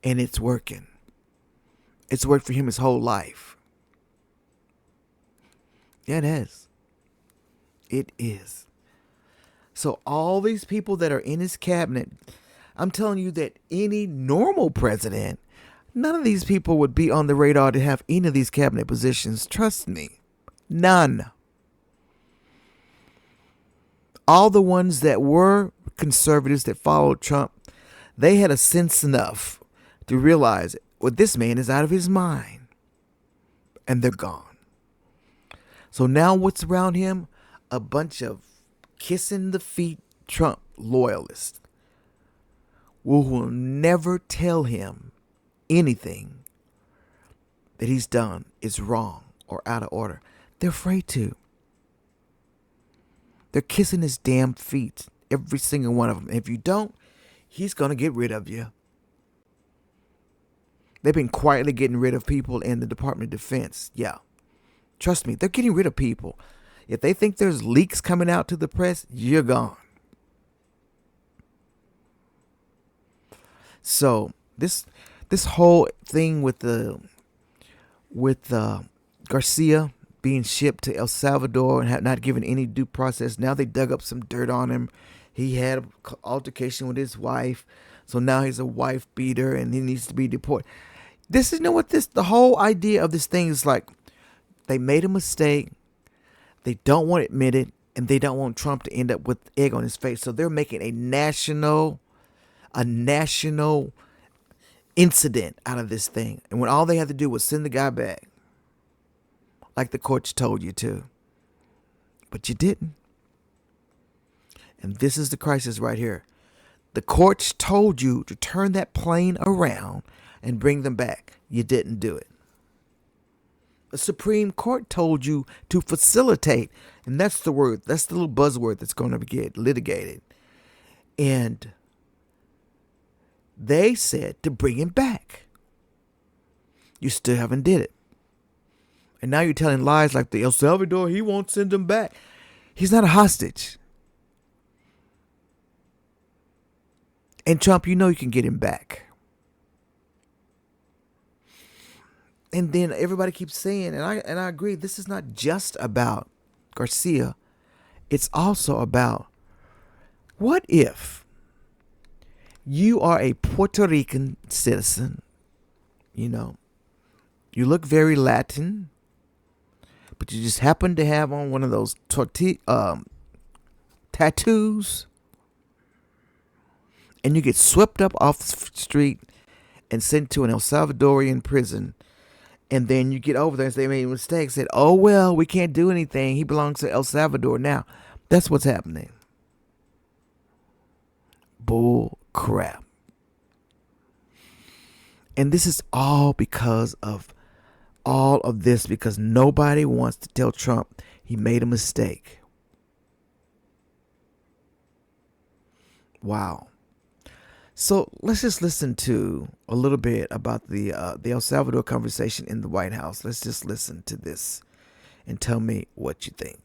And it's working. It's worked for him his whole life. Yeah, it has. It is. So all these people that are in his cabinet, I'm telling you that any normal president, none of these people would be on the radar to have any of these cabinet positions. Trust me. None. All the ones that were conservatives that followed Trump, they had a sense enough to realize, well, this man is out of his mind. And they're gone. So now what's around him? A bunch of kissing the feet Trump loyalists who will never tell him anything that he's done is wrong or out of order. They're afraid to. They're kissing his damn feet, every single one of them. If you don't, he's going to get rid of you. They've been quietly getting rid of people in the Department of Defense. Yeah. Trust me, they're getting rid of people. If they think there's leaks coming out to the press, you're gone. So this whole thing with Garcia being shipped to El Salvador and not given any due process. Now they dug up some dirt on him. He had an altercation with his wife. So now he's a wife beater and he needs to be deported. The whole idea of this thing is like, they made a mistake. They don't want to admit it. And they don't want Trump to end up with egg on his face. So they're making a national incident out of this thing. And when all they had to do was send the guy back, like the courts told you to. But you didn't. And this is the crisis right here. The courts told you to turn that plane around and bring them back. You didn't do it. The Supreme Court told you to facilitate. And that's the word. That's the little buzzword that's going to get litigated. And they said to bring him back. You still haven't did it. And now you're telling lies like the El Salvador, he won't send him back. He's not a hostage. And Trump, you know you can get him back. And then everybody keeps saying, and I agree, this is not just about Garcia. It's also about, what if you are a Puerto Rican citizen, you look very Latin, but you just happen to have on one of those tattoos, and you get swept up off the street and sent to an El Salvadorian prison. And then you get over there and they made a mistake. Said, oh, well, we can't do anything. He belongs to El Salvador now. That's what's happening. Bull crap. And this is all because of all of this, because nobody wants to tell Trump he made a mistake. Wow. So let's just listen to a little bit about the El Salvador conversation in the White House. Let's just listen to this and tell me what you think.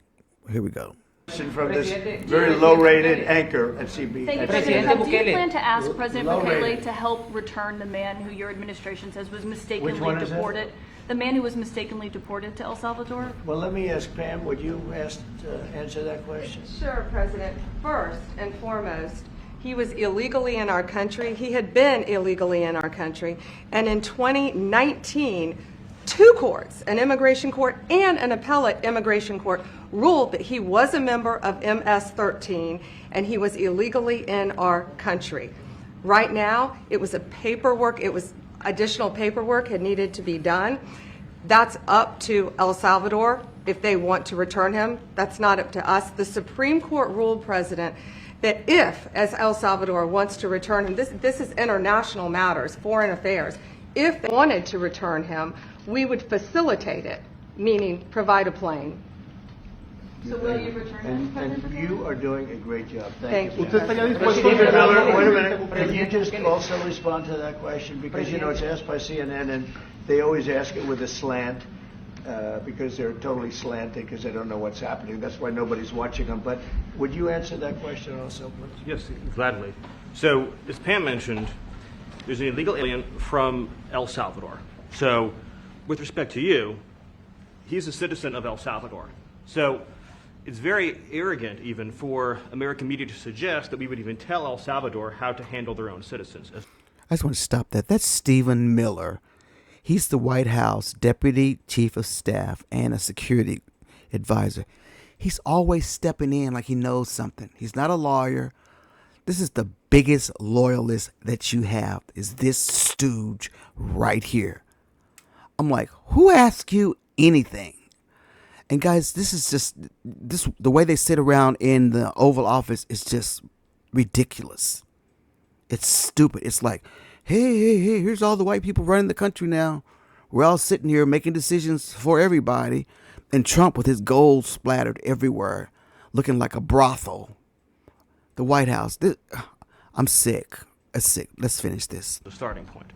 Here we go. From this very low-rated anchor at CB. Thank you, President Trump. Do you plan to ask President Bukele to help return the man who your administration says was mistakenly deported? The man who was mistakenly deported to El Salvador? Well, let me ask Pam, would you answer that question? Sure, President. First and foremost, he was illegally in our country. He had been illegally in our country. And in 2019, two courts, an immigration court and an appellate immigration court, ruled that he was a member of MS-13 and he was illegally in our country. Right now, it was additional paperwork had needed to be done. That's up to El Salvador if they want to return him. That's not up to us. The Supreme Court ruled, President, that if, as El Salvador wants to return him, this is international matters, foreign affairs, if they wanted to return him, we would facilitate it, meaning provide a plane. So will you return him, President And you are doing a great job. Thank you. Stephen Miller, wait a minute. Can you just also respond to that question? Because, it's asked by CNN, and they always ask it with a slant. Because they're totally slanted because they don't know what's happening. That's why nobody's watching them. But would you answer that question also, please? Yes, gladly. So, as Pam mentioned, there's an illegal alien from El Salvador. So, with respect to you, he's a citizen of El Salvador. So, it's very arrogant even for American media to suggest that we would even tell El Salvador how to handle their own citizens. I just want to stop that. That's Stephen Miller. He's the White House Deputy Chief of Staff and a security advisor. He's always stepping in like he knows something. He's not a lawyer. This is the biggest loyalist that you have, is this stooge right here. I'm like, who asked you anything? And guys, this is just, the way they sit around in the Oval Office is just ridiculous. It's stupid. It's like, hey, here's all the white people running the country now. We're all sitting here making decisions for everybody. And Trump with his gold splattered everywhere, looking like a brothel. The White House. I'm sick. I'm sick. Let's finish this. The starting point.